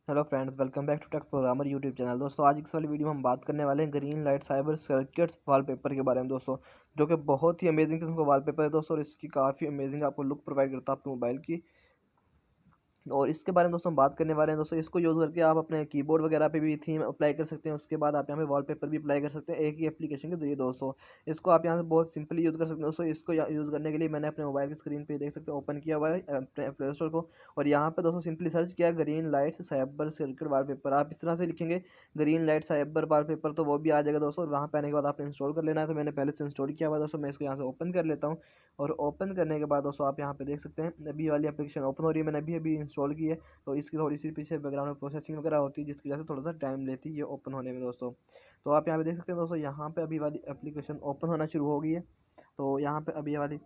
Hello friends, welcome back to tech programmer YouTube channel. दोस्तों, आज इस वाली वीडियो में हम बात करने वाले हैं green light cyber circuits wallpaper के बारे में दोस्तों, जो कि बहुत ही अमेजिंग किस्म का वॉलपेपर है दोस्तों, और इसकी काफ़ी अमेजिंग आपको लुक प्रोवाइड करता है आपके मोबाइल की। और इसके बारे में दोस्तों हम बात करने वाले हैं दोस्तों। इसको यूज़ करके आप अपने कीबोर्ड वगैरह पे भी थीम अप्लाई कर सकते हैं। उसके बाद आप यहाँ पे वॉलपेपर भी अप्लाई कर सकते हैं एक ही एप्लीकेशन के जरिए दोस्तों। इसको आप यहाँ से बहुत सिंपली यूज़ कर सकते हैं दोस्तों। इसको यूज़ करने के लिए मैंने अपने मोबाइल की स्क्रीन पे देख सकते हैं ओपन किया हुआ है अपने प्ले स्टोर को। और यहाँ पे दोस्तों सिंपली सर्च किया green light cyber circuit wallpaper. आप इस तरह से लिखेंगे ग्रीन लाइट साइबर वॉलपेपर, तो वो भी आ जाएगा दोस्तों। वहाँ पे आने के बाद आपने इंस्टॉल कर लेना है। तो मैंने पहले से इंस्टॉल किया हुआ है दोस्तों। मैं इसको यहाँ से ओपन कर लेता हूँ। और ओपन करने के बाद दोस्तों आप यहाँ पे देख सकते हैं अभी वाली एप्लीकेशन ओपन हो रही है। मैंने अभी अभी इंस्टॉल की है, तो इसकी थोड़ी सी पीछे बैकग्राउंड में प्रोसेसिंग वगैरह होती है, जिसकी वजह से थोड़ा सा टाइम लेती है ये ओपन होने में दोस्तों। तो आप यहाँ पे देख सकते हैं दोस्तों, यहाँ पे अभी वाली एप्लीकेशन ओपन होना शुरू हो गई है। तो यहाँ पे अभी वाली,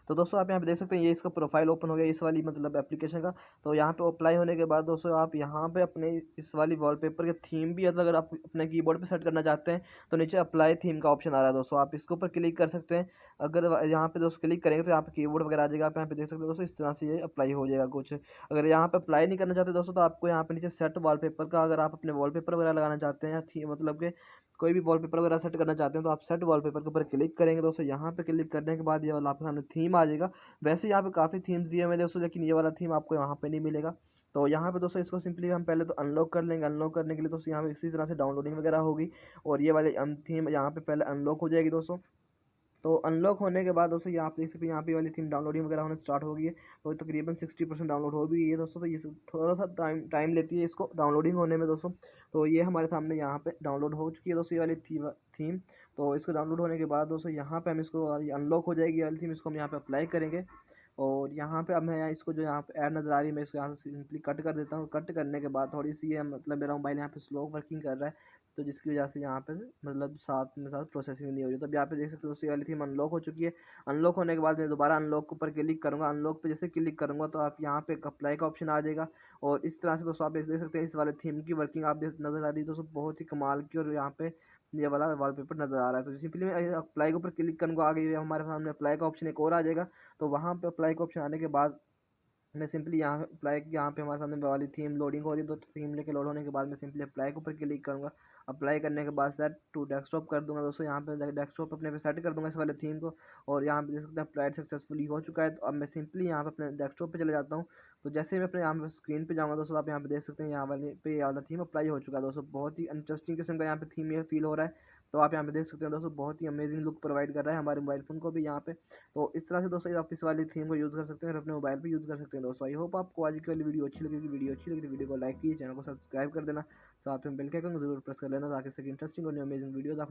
तो दोस्तों आप यहाँ पे देख सकते हैं ये इसका प्रोफाइल ओपन हो गया इस वाली मतलब एप्लीकेशन का। तो यहाँ पे अप्लाई होने के बाद दोस्तों आप यहाँ पे अपने इस वाली वॉलपेपर के थीम भी अगर आप अपने कीबोर्ड पे सेट करना चाहते हैं तो नीचे अप्लाई थीम का ऑप्शन आ रहा है दोस्तों। आप इसके ऊपर क्लिक कर सकते हैं। अगर यहाँ पे दोस्तों क्लिक करेंगे तो यहाँ पे कीबोर्ड वगैरह आ जाएगा। आप यहाँ पे देख सकते हैं दोस्तों, इस तरह से ये अप्लाई हो जाएगा कुछ। अगर यहाँ पे अप्लाई नहीं करना चाहते दोस्तों, तो आपको यहाँ पे नीचे सेट वॉलपेपर का, अगर आप अपने वॉलपेपर वगैरह लगाना चाहते हैं या थीम मतलब के कोई भी वॉलपेपर वगैरह सेट करना चाहते हैं, तो आप सेट वॉलपेपर के ऊपर क्लिक करेंगे दोस्तों। यहाँ पे क्लिक करने के बाद ये वाला आपके सामने थीम आ जाएगा। वैसे यहाँ पे काफ़ी थीम्स दिए हुए हैं दोस्तों, लेकिन ये वाला थीम आपको यहाँ पे नहीं मिलेगा। तो यहाँ पे दोस्तों इसको सिंपली हम पहले तो अनलॉक कर लेंगे। अनलॉक करने के लिए दोस्तों यहाँ पे इसी तरह से डाउनलोडिंग वगैरह होगी, और ये वाली थीम यहाँ पे पहले अनलॉक हो जाएगी दोस्तों। तो अनलॉक होने के बाद दोस्तों ये आप देख सकते हैं यहाँ पे वाली थीम डाउनलोडिंग वगैरह होने स्टार्ट हो गई है। तो तकरीबन 60% डाउनलोड हो भी गई है दोस्तों। तो ये थोड़ा सा टाइम लेती है इसको डाउनलोडिंग होने में दोस्तों। तो ये हमारे सामने यहाँ पे डाउनलोड हो चुकी है दोस्तों ये वाली थीम। तो इसको डाउनलोड होने के बाद दोस्तों यहाँ पे हम इसको अनलॉक हो जाएगी ये वाली थीम, इसको हम यहाँ पे अप्लाई करेंगे। और यहाँ पे अब मैं यहाँ इसको जो यहाँ पे ऐड नज़र आ रही है, मैं इसको यहाँ से सिंपली कट कर देता हूँ। कट करने के बाद थोड़ी सी ये मतलब मेरा मोबाइल यहाँ पे स्लो वर्किंग कर रहा है, तो जिसकी वजह से यहाँ पे मतलब साथ में साथ प्रोसेसिंग नहीं हो रही। तो अब यहाँ पे देख सकते हो दोस्तों, ये वाली थीम अनलॉक हो चुकी है। अनलॉक होने के बाद मैं दोबारा अनलॉक के ऊपर क्लिक करूँगा। अनलॉक पे जैसे क्लिक करूँगा तो आप यहाँ पे अप्लाई का ऑप्शन आ जाएगा। और इस तरह से दोस्तों आप देख सकते हैं इस वाले थीम की वर्किंग आप नज़र आ रही है दोस्तों, बहुत ही कमाल की। और यहाँ पे ये वाला वॉलपेपर नज़र आ रहा है। तो सिंपली मैं अप्लाई के ऊपर क्लिक करूँगा, आगे हमारे सामने अप्लाई का ऑप्शन एक और आ जाएगा। तो वहाँ पे अप्लाई का ऑप्शन आने के बाद मैं सिंपली यहाँ अप्लाई, यहाँ पे हमारे सामने वाली थीम लोडिंग हो रही है। तो थीम लेके लोड होने के बाद मैं सिंपली अप्लाई के ऊपर क्लिक करूँगा। अप्लाई करने के बाद सेट टू डेस्कटॉप कर दूंगा दोस्तों। यहाँ पे डेस्कटॉप अपने पे सेट कर दूंगा इस वाले थीम को। और यहाँ पे देख सकते हैं अप्लाइड सक्सेसफुली हो चुका है। तो अब मैं सिंपली यहाँ पे अपने डेस्कटॉप पे चले जाता हूँ। तो जैसे ही मैं अपने यहाँ पे स्क्रीन पे जाऊँगा दोस्तों, आप यहाँ पे देख सकते हैं यहाँ वाले पे ये वाला थीम अप्लाई हो चुका है दोस्तों। बहुत ही इंटरेस्टिंग किस्म का यहाँ पे थीम ये फील हो रहा है। तो आप यहाँ पे देख सकते हैं दोस्तों, बहुत ही अमेजिंग लुक प्रोवाइड कर रहा है हमारे मोबाइल फ़ोन को भी यहाँ पे। तो इस तरह से दोस्तों आप इस वाली थीम को यूज़ कर सकते हैं और अपने मोबाइल पे यूज़ कर सकते हैं दोस्तों। आई होप आपको आज की वाली वीडियो अच्छी लगी। वीडियो को लाइक कीजिए, चैनल को सब्सक्राइब कर देना, साथ में बेल के आइकन को जरूर प्रेस कर लेना, ताकि इससे इंटरेस्टिंग और इंटरेस्टिंग वीडियोज़ आप